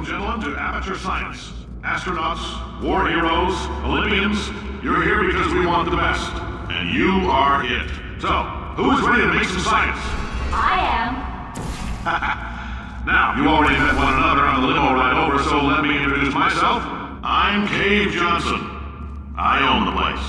Welcome, gentlemen, to Amateur Science. Astronauts, war heroes, Olympians, you're here because we want the best. And you are it. So, who is ready to make some science? I am. Now, you already met one another on the limo ride over, so let me introduce myself. I'm Cave Johnson. I own the place.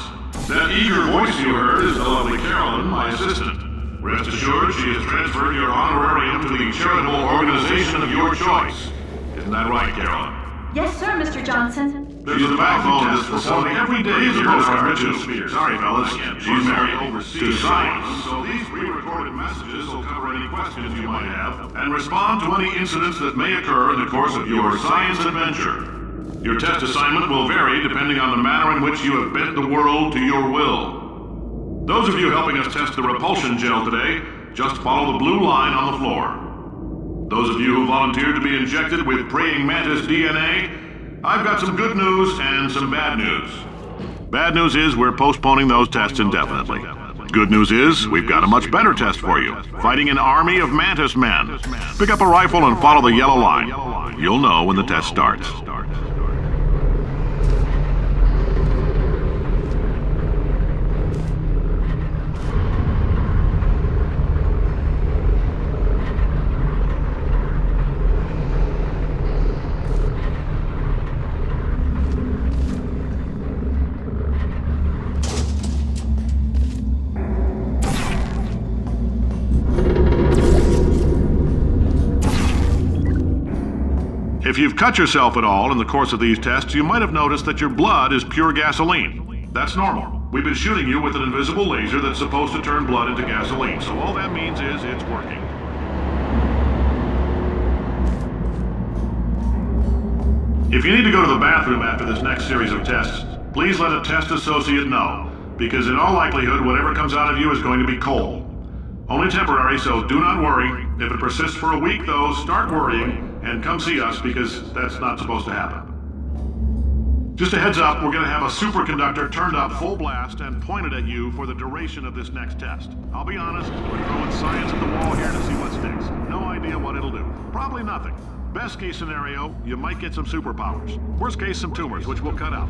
That eager voice you heard is the lovely Carolyn, my assistant. Rest assured, she has transferred your honorarium to the charitable organization of your choice. Isn't that right, Carolyn? Yes, sir, Mr. Johnson. She's the backbone of this facility every day. Here's a postcard, too. Sorry, fellas. She's married to science. So these pre-recorded messages will cover any questions you might have and respond to any incidents that may occur in the course of your science adventure. Your test assignment will vary depending on the manner in which you have bent the world to your will. Those of you helping us test the repulsion gel today, just follow the blue line on the floor. Those of you who volunteered to be injected with praying mantis DNA, I've got some good news and some bad news. Bad news is we're postponing those tests indefinitely. Good news is we've got a much better test for you, fighting an army of mantis men. Pick up a rifle and follow the yellow line. You'll know when the test starts. If you've cut yourself at all in the course of these tests, you might have noticed that your blood is pure gasoline. That's normal. We've been shooting you with an invisible laser that's supposed to turn blood into gasoline, so all that means is it's working. If you need to go to the bathroom after this next series of tests, please let a test associate know, because in all likelihood, whatever comes out of you is going to be coal. Only temporary, so do not worry. If it persists for a week, though, start worrying and come see us, because that's not supposed to happen. Just a heads up, we're going to have a superconductor turned up full blast and pointed at you for the duration of this next test. I'll be honest, we're throwing science at the wall here to see what sticks. No idea what it'll do. Probably nothing. Best case scenario, you might get some superpowers. Worst case, some tumors, which we'll cut out.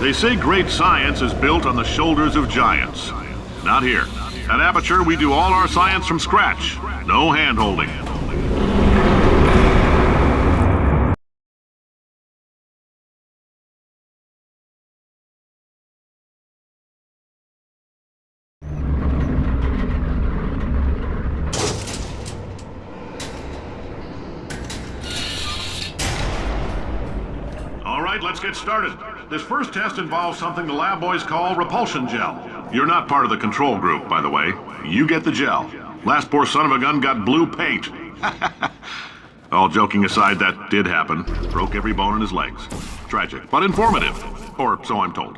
They say great science is built on the shoulders of giants. Not here. At Aperture, we do all our science from scratch. No hand-holding. All right, let's get started. This first test involves something the lab boys call repulsion gel. You're not part of the control group, by the way. You get the gel. Last poor son of a gun got blue paint. All joking aside, that did happen. Broke every bone in his legs. Tragic, but informative. Or so I'm told.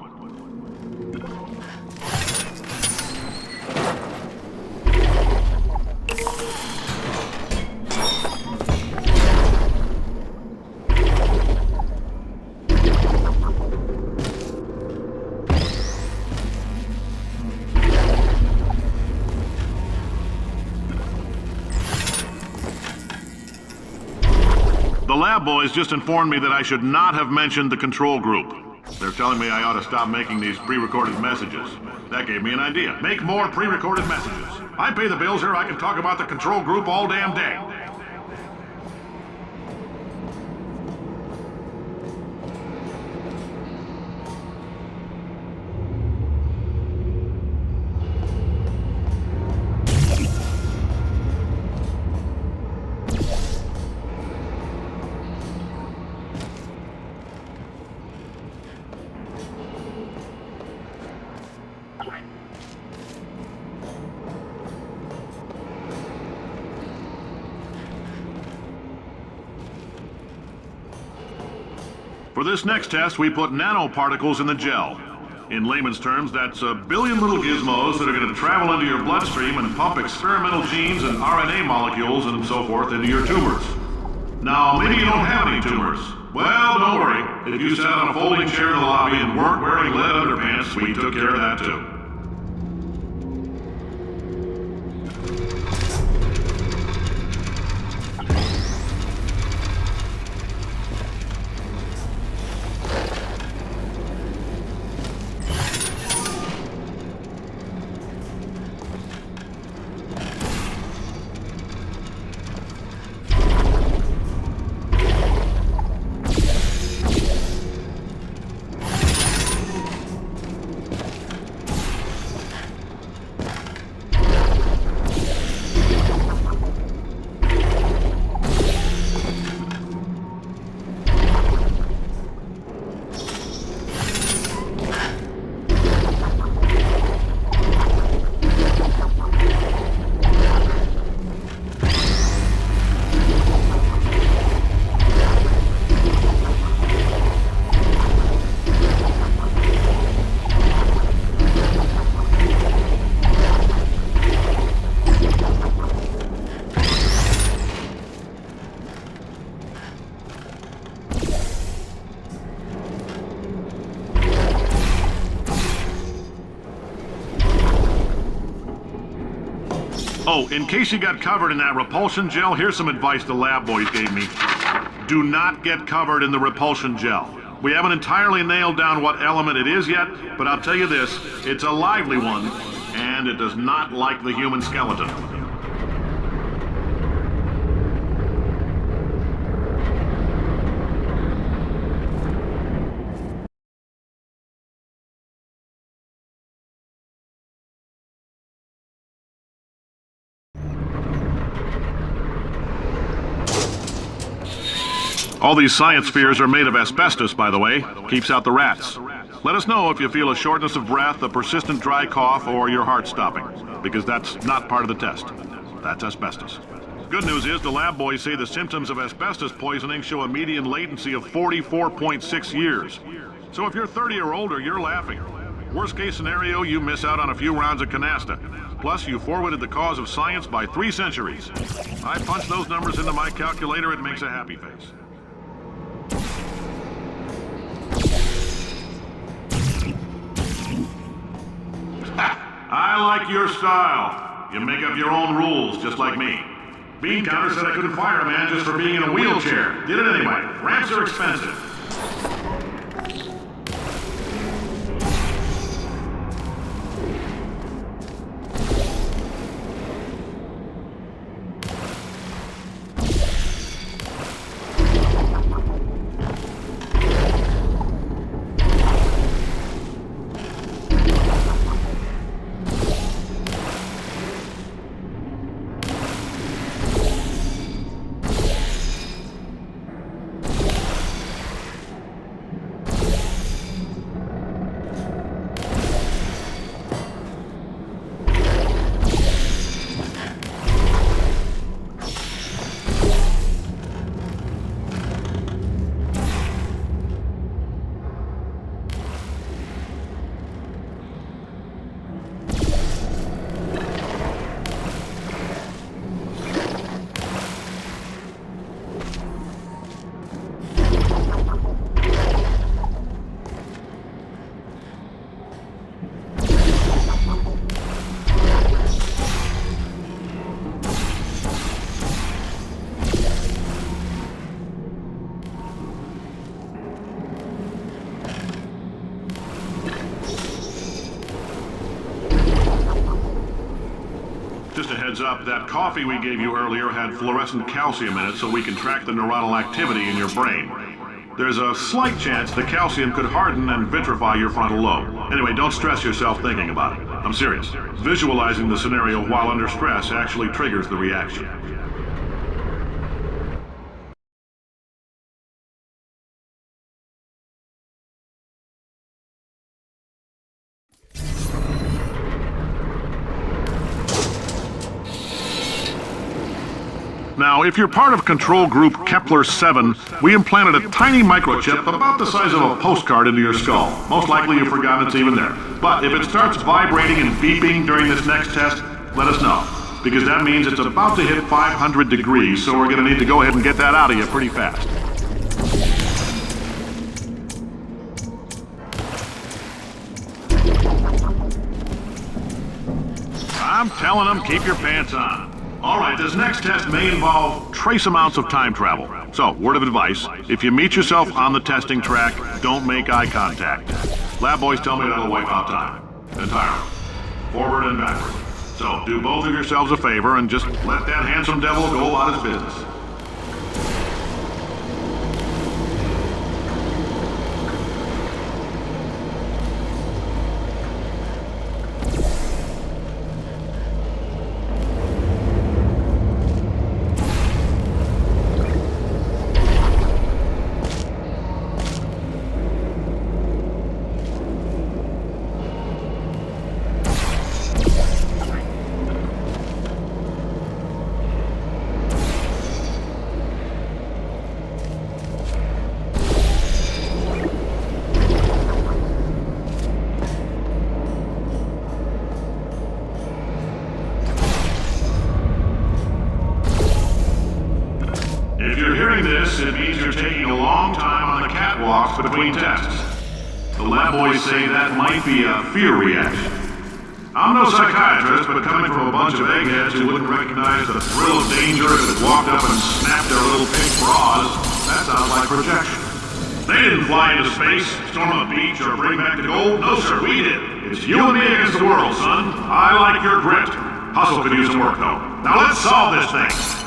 The lab boys just informed me that I should not have mentioned the control group. They're telling me I ought to stop making these pre-recorded messages. That gave me an idea. Make more pre-recorded messages. I pay the bills here, I can talk about the control group all damn day. For this next test, we put nanoparticles in the gel. In layman's terms, that's a billion little gizmos that are going to travel into your bloodstream and pump experimental genes and RNA molecules and so forth into your tumors. Now, maybe you don't have any tumors. Well, don't worry. If you sat on a folding chair in the lobby and weren't wearing lead underpants, we took care of that too. Oh, in case you got covered in that repulsion gel, here's some advice the lab boys gave me. Do not get covered in the repulsion gel. We haven't entirely nailed down what element it is yet, but I'll tell you this, it's a lively one, and it does not like the human skeleton. All these science spheres are made of asbestos, by the way. Keeps out the rats. Let us know if you feel a shortness of breath, a persistent dry cough, or your heart stopping, because that's not part of the test. That's asbestos. Good news is the lab boys say the symptoms of asbestos poisoning show a median latency of 44.6 years. So if you're 30 or older, you're laughing. Worst case scenario, you miss out on a few rounds of canasta. Plus, you forwarded the cause of science by 3 centuries. I punch those numbers into my calculator, it makes a happy face. I like your style. You make up your own rules, just like me. Bean Counter said I couldn't fire a man just for being in a wheelchair. Did it anyway. Ramps are expensive. Just a heads up, that coffee we gave you earlier had fluorescent calcium in it so we can track the neuronal activity in your brain. There's a slight chance the calcium could harden and vitrify your frontal lobe. Anyway, don't stress yourself thinking about it. I'm serious. Visualizing the scenario while under stress actually triggers the reaction. Now, if you're part of control group Kepler-7, we implanted a tiny microchip about the size of a postcard into your skull. Most likely you've forgotten it's even there. But if it starts vibrating and beeping during this next test, let us know. Because that means it's about to hit 500 degrees, so we're going to need to go ahead and get that out of you pretty fast. I'm telling them, keep your pants on. All right, this next test may involve trace amounts of time travel. So, word of advice, if you meet yourself on the testing track, don't make eye contact. Lab boys tell me that'll wipe out time. Entirely. Forward and backward. So, do both of yourselves a favor and just let that handsome devil go about his business. If you're hearing this, it means you're taking a long time on the catwalks between tests. The lab boys say that might be a fear reaction. I'm no psychiatrist, but coming from a bunch of eggheads who wouldn't recognize the thrill of danger if it walked up and snapped their little pink bras, that sounds like projection. They didn't fly into space, storm a beach, or bring back the gold. No, sir, we did. It's you and me against the world, son. I like your grit. Hustle could use some work, though. Now let's solve this thing.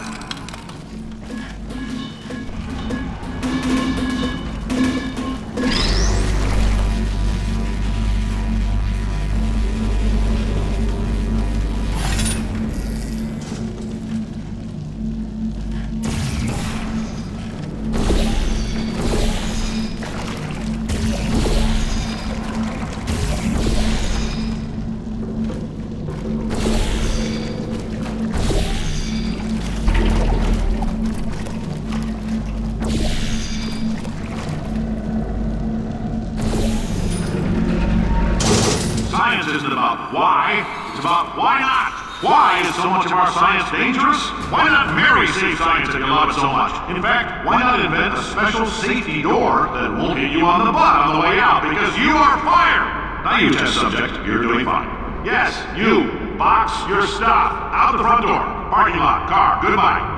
Science isn't about why, it's about why not. Why is so much of our science dangerous? Why not marry safe science if you love it so much? In fact, why not invent a special safety door that won't hit you on the butt on the way out because you are fired? Now you test subject, you're doing fine. Yes, you, box your stuff. Out the front door. Parking lot, car, goodbye.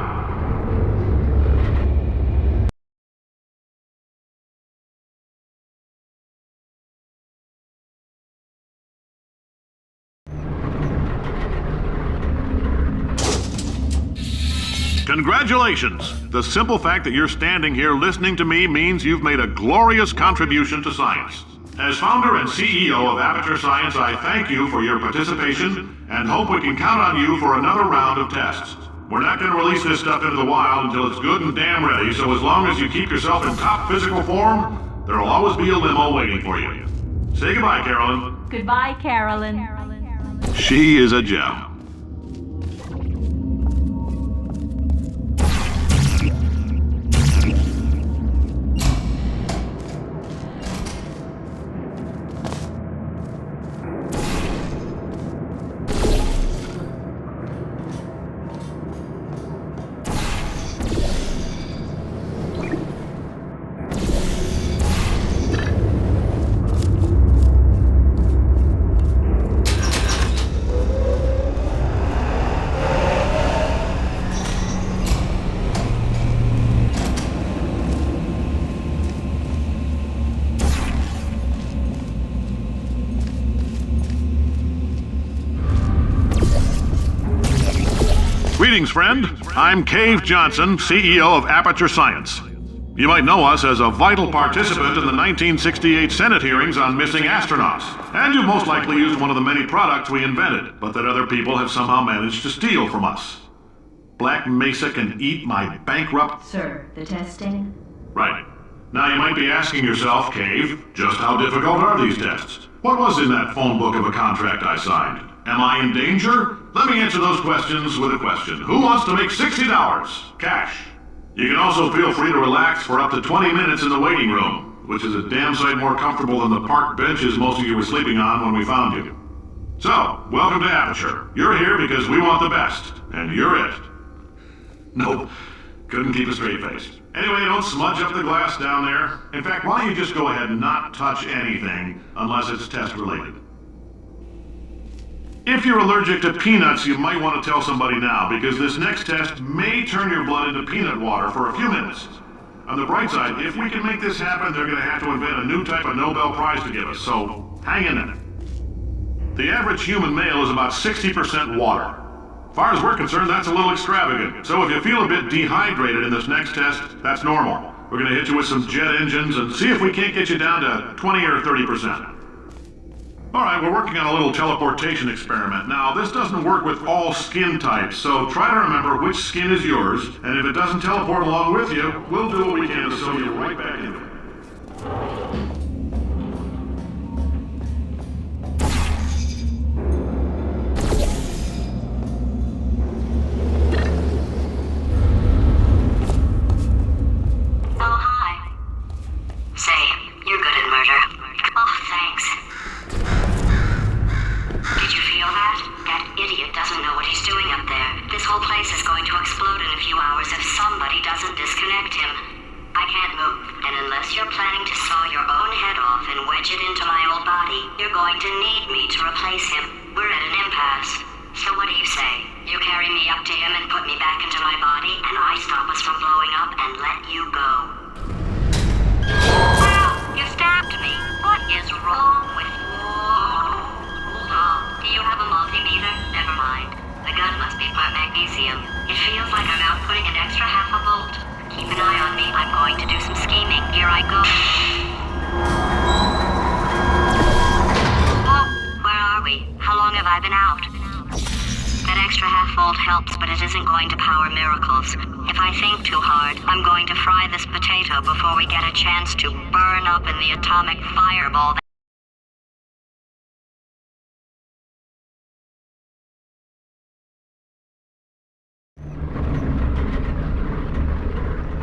Congratulations! The simple fact that you're standing here listening to me means you've made a glorious contribution to science. As founder and CEO of Aperture Science, I thank you for your participation and hope we can count on you for another round of tests. We're not going to release this stuff into the wild until it's good and damn ready, so as long as you keep yourself in top physical form, there'll always be a limo waiting for you. Say goodbye, Carolyn. Goodbye, Carolyn. She is a gem. Greetings, friend. I'm Cave Johnson, CEO of Aperture Science. You might know us as a vital participant in the 1968 Senate hearings on missing astronauts. And you've most likely used one of the many products we invented, but that other people have somehow managed to steal from us. Black Mesa can eat my bankrupt... Sir, the testing? Right. Now you might be asking yourself, Cave, just how difficult are these tests? What was in that phone book of a contract I signed? Am I in danger? Let me answer those questions with a question. Who wants to make $60 cash? You can also feel free to relax for up to 20 minutes in the waiting room, which is a damn sight more comfortable than the park benches most of you were sleeping on when we found you. So, welcome to Aperture. You're here because we want the best, and you're it. Nope, couldn't keep a straight face. Anyway, don't smudge up the glass down there. In fact, why don't you just go ahead and not touch anything unless it's test related. If you're allergic to peanuts, you might want to tell somebody now, because this next test may turn your blood into peanut water for a few minutes. On the bright side, if we can make this happen, they're going to have to invent a new type of Nobel Prize to give us, so hang in there. The average human male is about 60% water. As far as we're concerned, that's a little extravagant. So if you feel a bit dehydrated in this next test, that's normal. We're going to hit you with some jet engines and see if we can't get you down to 20 or 30%. All right, we're working on a little teleportation experiment. Now, this doesn't work with all skin types, so try to remember which skin is yours, and if it doesn't teleport along with you, we'll do what we can to sew you right back into it. Oh, hi. Say, you're good at murder. Oh, thanks. Did you feel that? That idiot doesn't know what he's doing up there. This whole place is going to explode in a few hours if somebody doesn't disconnect him. I can't move, and unless you're planning to saw your own head off and wedge it into my old body, you're going to need me to replace him. We're at an impasse. So what do you say? You carry me up to him and put me back into my body, and I stop us from blowing up and let you go. Ow! You stabbed me! What is wrong with you? Oh, do you have a multimeter? Never mind. The gun must be part magnesium. It feels like I'm outputting an extra half a volt. Keep an eye on me. I'm going to do some scheming. Here I go. Whoa! Where are we? How long have I been out? That extra half volt helps, but it isn't going to power miracles. If I think too hard, I'm going to fry this potato before we get a chance to burn up in the atomic fireball.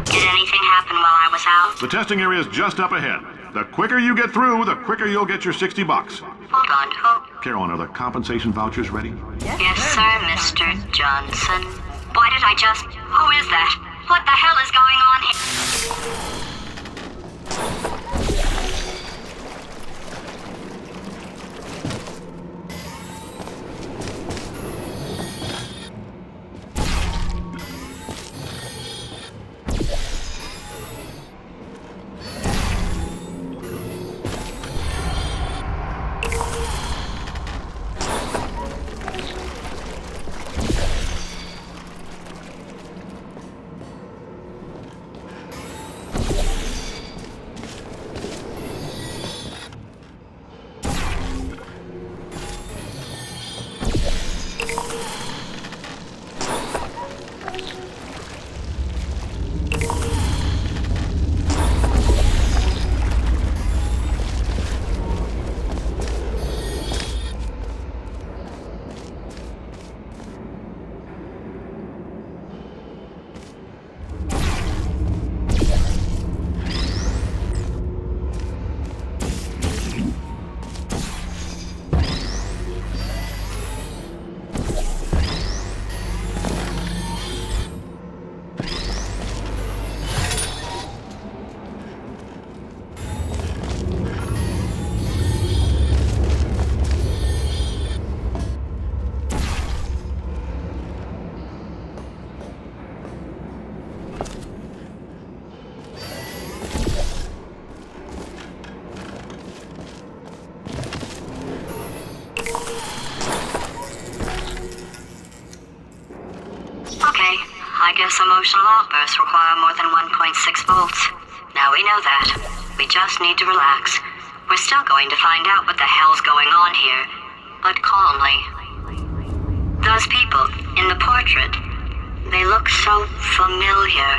Did anything happen while I was out? The testing area is just up ahead. The quicker you get through, the quicker you'll get your $60. Hold on, who? Carolyn, are the compensation vouchers ready? Yes, sir, Mr. Johnson. Why did I just... Who is that? What the hell is going on here? I guess emotional outbursts require more than 1.6 volts. Now we know that. We just need to relax. We're still going to find out what the hell's going on here, but calmly. Those people in the portrait, they look so familiar.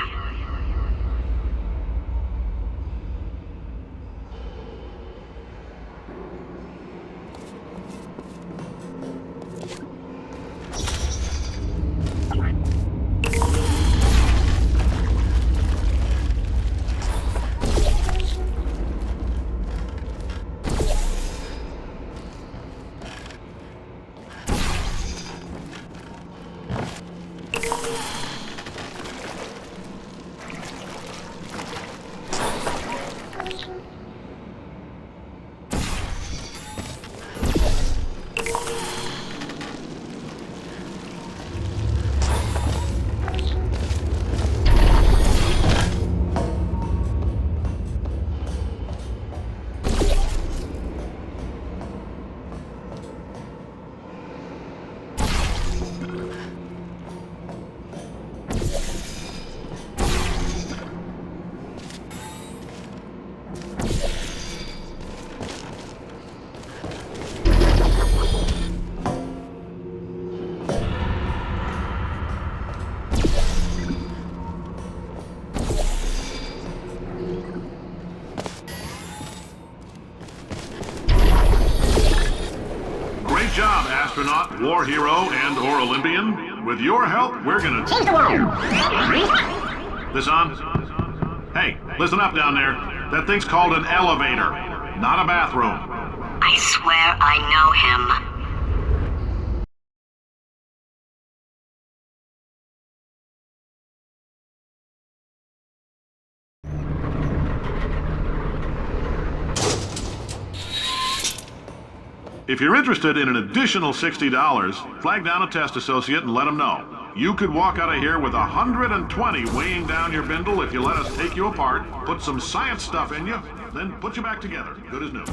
astronaut, war hero, and/or Olympian? With your help, we're gonna Change the world. This on? Hey, listen up down there. That thing's called an elevator, not a bathroom. I swear I know him. If you're interested in an additional $60, flag down a test associate and let them know. You could walk out of here with 120 weighing down your bindle if you let us take you apart, put some science stuff in you, then put you back together, good as new.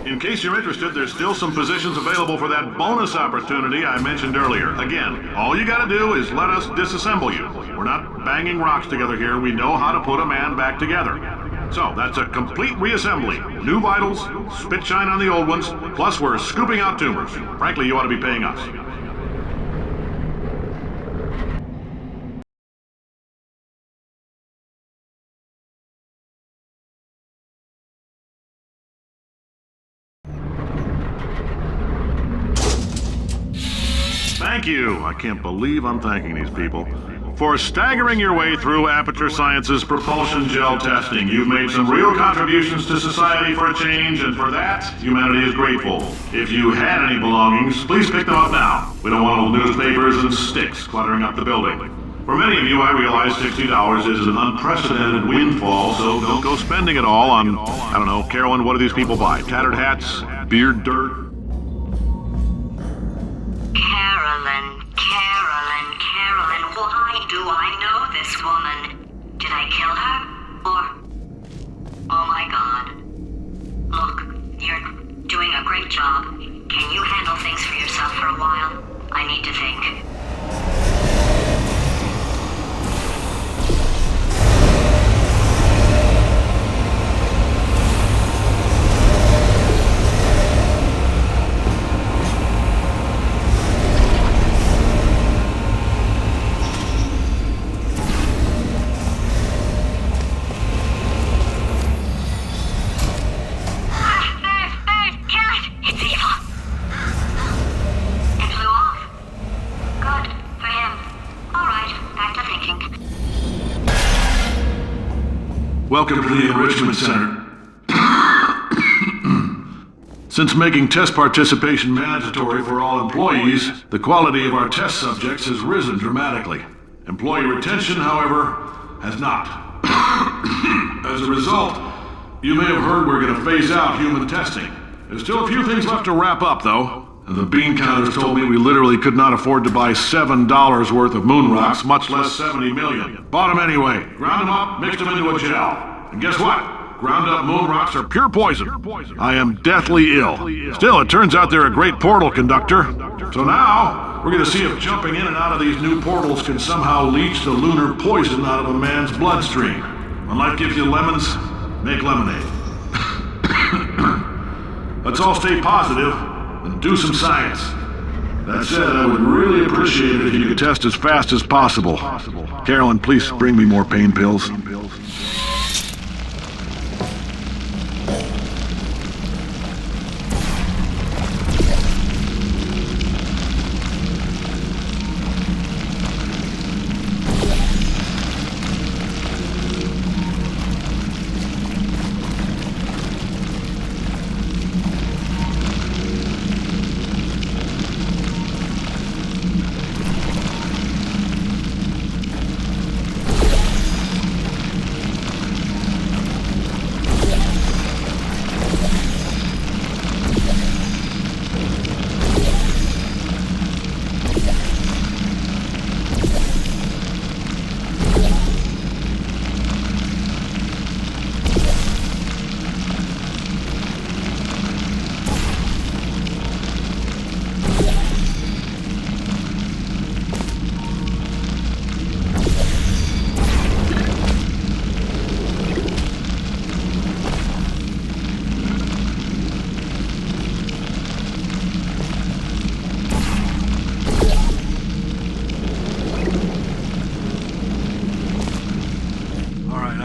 In case you're interested, there's still some positions available for that bonus opportunity I mentioned earlier. Again, all you gotta do is let us disassemble you. We're not banging rocks together here. We know how to put a man back together. So, that's a complete reassembly. New vitals, spit shine on the old ones, plus we're scooping out tumors. Frankly, you ought to be paying us. Thank you. I can't believe I'm thanking these people. For staggering your way through Aperture Science's propulsion gel testing, you've made some real contributions to society for a change, and for that, humanity is grateful. If you had any belongings, please pick them up now. We don't want old newspapers and sticks cluttering up the building. For many of you, I realize $60 is an unprecedented windfall, so don't go spending it all on, I don't know, Carolyn, what do these people buy? Tattered hats? Beard dirt? Carolyn, why do I know this woman? Did I kill her? Or... Oh my god. Look, you're doing a great job. Can you handle things for yourself for a while? I need to think. Welcome to the Enrichment Center. Since making test participation mandatory for all employees, the quality of our test subjects has risen dramatically. Employee retention, however, has not. As a result, you may have heard we're going to phase out human testing. There's still a few things left to wrap up, though. The bean counters told me we literally could not afford to buy $7 worth of moon rocks, much less 70 million. Bought them anyway. Ground them up, mixed them into a gel. And guess what? Ground up moon rocks are pure poison. I am deathly ill. Still, it turns out they're a great portal conductor. So now, we're going to see if jumping in and out of these new portals can somehow leach the lunar poison out of a man's bloodstream. When life gives you lemons, make lemonade. Let's all stay positive and do some science. That said, I would really appreciate it if you could test as fast as possible. Carolyn, please bring me more pain pills.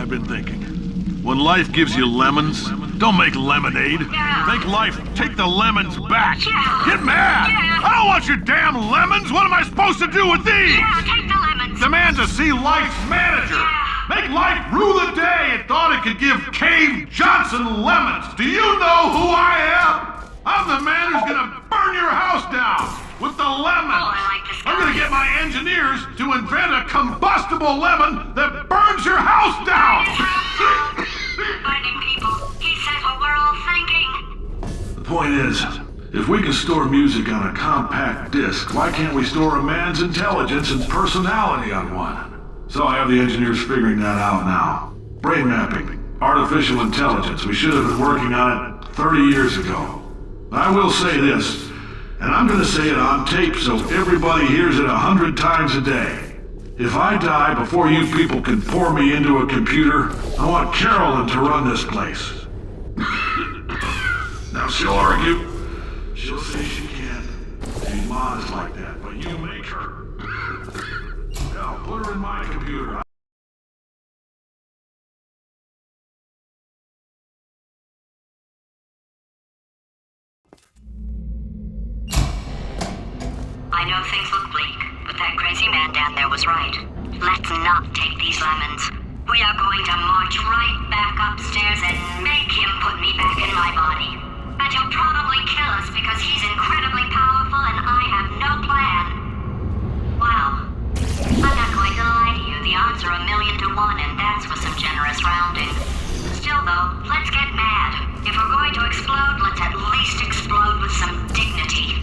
Been thinking. When life gives you lemons, don't make lemonade. Make life take the lemons back. Get mad! I don't want your damn lemons! What am I supposed to do with these? Take the lemons. Demand to see life's manager. Make life rue the day it thought it could give Cave Johnson lemons. Do you know who I am? I'm the man who's gonna burn your house down with the lemons. Oh, I like this guy. I'm gonna get my engineers to invent a combustible lemon that burns your house down. Burning people. He said what we're all thinking. The point is, if we can store music on a compact disc, why can't we store a man's intelligence and personality on one? So I have the engineers figuring that out now. Brain mapping, artificial intelligence. We should have been working on it 30 years ago. I will say this, and I'm gonna say it on tape so everybody hears it 100 times a day. If I die before you people can pour me into a computer, I want Carolyn to run this place. Now she'll argue. She'll say she can't. She's modest like that, but you make her. Now put her in my computer. I know things look bleak, but that crazy man down there was right. Let's not take these lemons. We are going to march right back upstairs and make him put me back in my body. And he'll probably kill us because he's incredibly powerful and I have no plan. Wow. I'm not going to lie to you, the odds are 1,000,000 to 1 and that's with some generous rounding. Still though, let's get mad. If we're going to explode, let's at least explode with some dignity.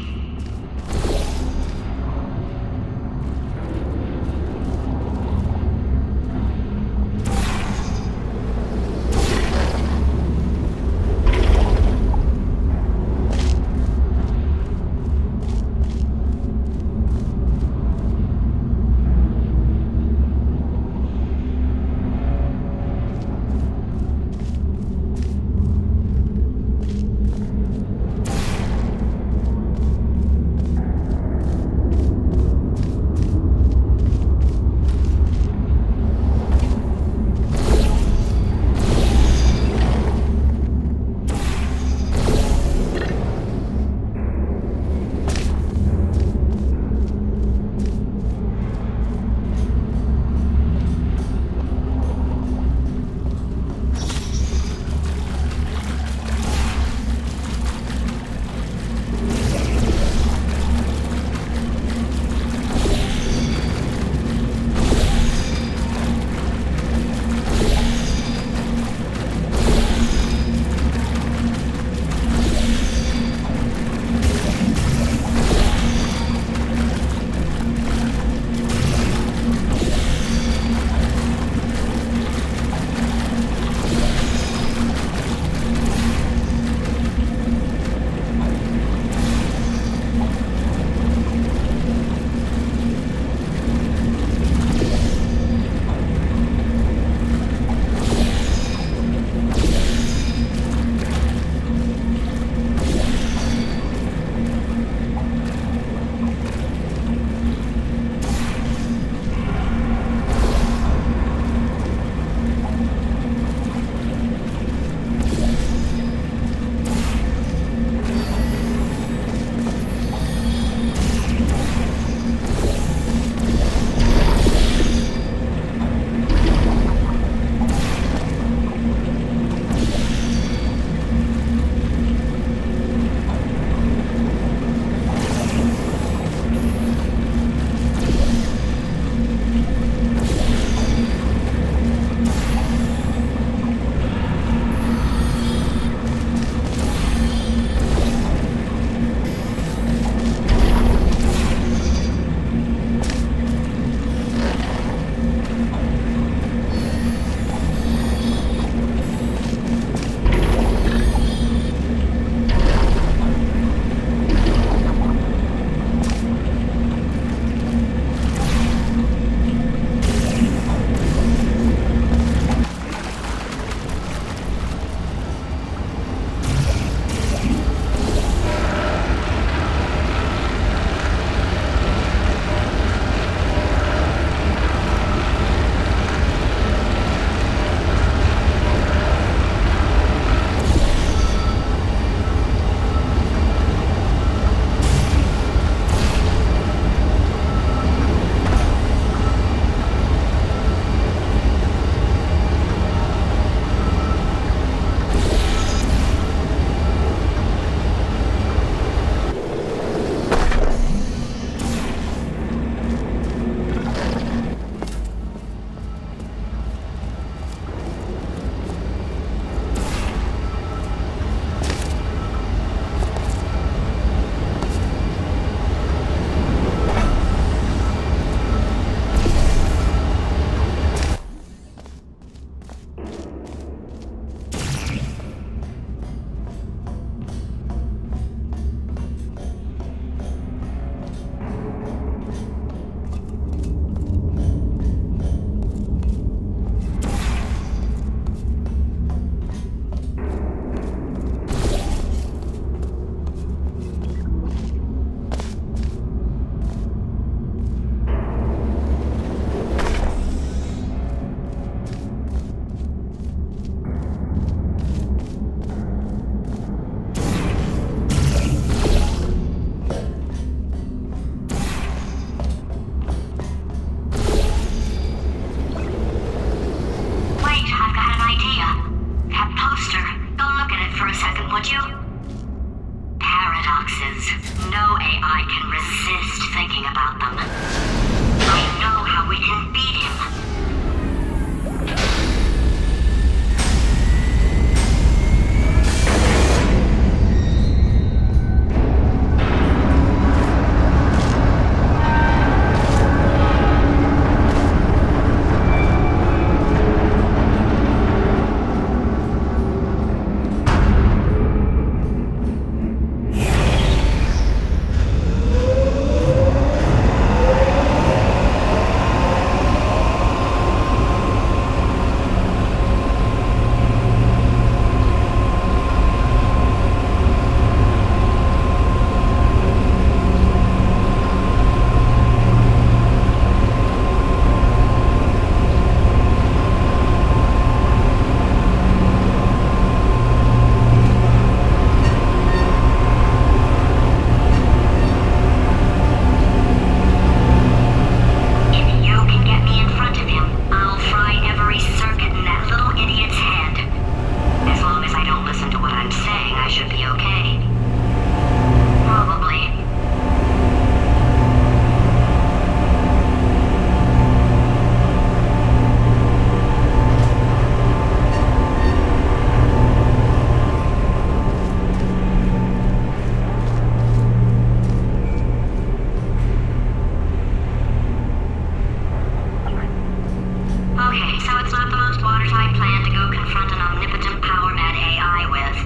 go confront an omnipotent power-mad AI with.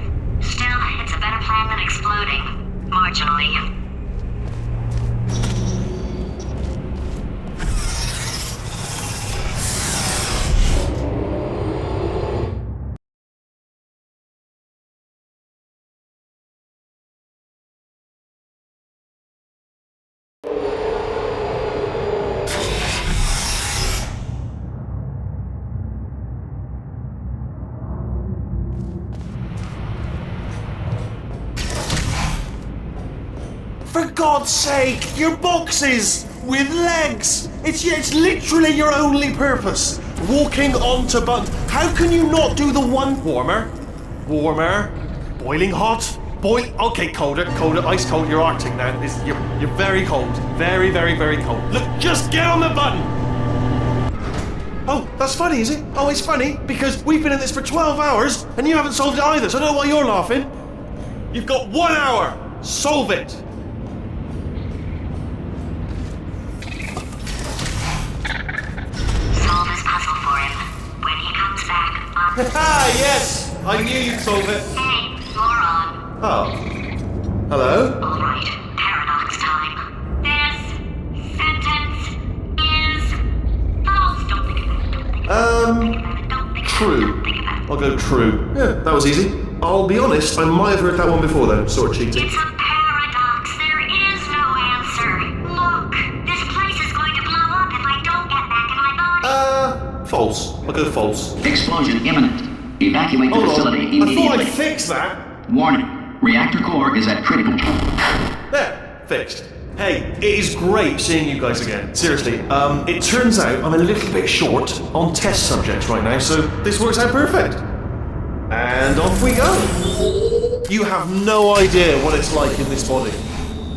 Still, it's a better plan than exploding. Marginally. For God's sake, your boxes with legs. It's literally your only purpose. Walking onto buttons. How can you not do the one warmer? Warmer. Boiling hot. Okay, colder, ice cold. You're Arctic now. You're very cold. Very, very, very cold. Look, just get on the button. Oh, that's funny, is it? Oh, it's funny because we've been in this for 12 hours and you haven't solved it either. So I don't know why you're laughing. You've got 1 hour. Solve it. Solve his puzzle for him. When he comes back, Ah, yes! I knew you'd solve it. Hey, moron. Oh. Hello? Alright, paradox time. This sentence is false. Don't think about it. Don't think about it. Don't think True. Don't think about it. I'll go true. Yeah, that was easy. I'll be honest, I might have heard that one before though, sort of cheating. It's a paradox. There is no answer. Look, this place is going to blow up if I don't get back in my body. False. I'll go false. Explosion imminent. Evacuate the Hold facility on. I thought immediately. I'd fix that. Warning. Reactor core is at critical. There. Fixed. Hey, it is great seeing you guys again. Seriously. It turns out I'm a little bit short on test subjects right now, so this works out perfect. And off we go. You have no idea what it's like in this body.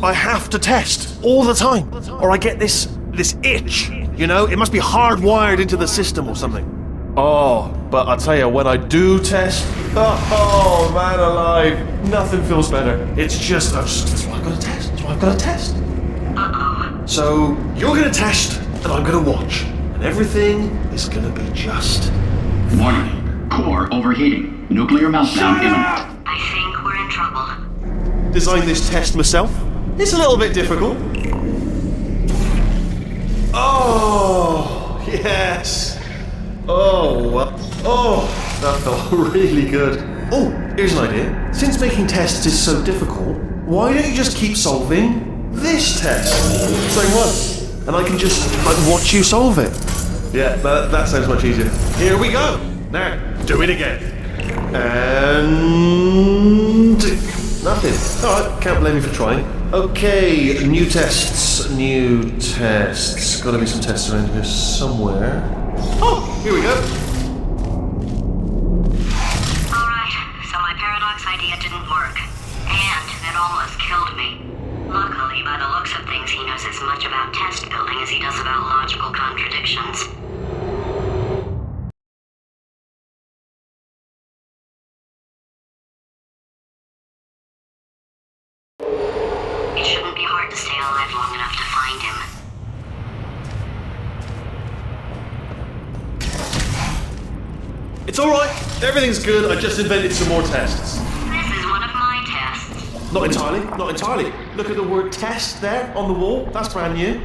I have to test all the time, or I get this itch. You know, it must be hardwired into the system or something. Oh, but I tell you, when I do test, oh man alive, nothing feels better. It's just, that's why I've got to test. That's why I've got to test. So you're gonna test, and I'm gonna watch, and everything is gonna be just. Warning. Core overheating. Nuclear meltdown imminent. I think we're in trouble. Designed this test myself. It's a little bit difficult. Oh, yes. Oh, that felt really good. Oh, here's an idea. Since making tests is so difficult, why don't you just keep solving this test? Same one. And I can just, watch you solve it. Yeah, that sounds much easier. Here we go. Now, do it again. And nothing. Alright, can't blame you for trying. Okay, new tests. Gotta be some tests around here somewhere. Oh, here we go. Alright, so my paradox idea didn't work. And it almost killed me. Luckily, by the looks of things, he knows as much about test building as he does about logical contradictions. It shouldn't be hard to stay alive long enough to find him. It's alright. Everything's good. I just invented some more tests. This is one of my tests. Not entirely. Look at the word test there on the wall. That's brand new.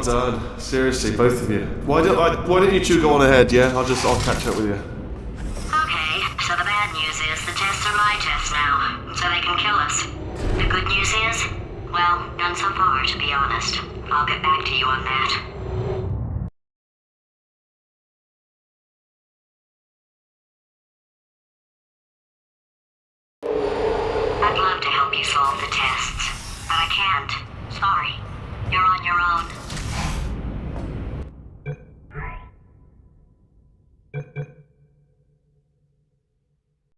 done. Seriously, both of you. Why don't you two go on ahead, yeah? I'll catch up with you. Okay, so the bad news is the tests are my tests now, so they can kill us. The good news is, well, none so far, to be honest. I'll get back to you on that.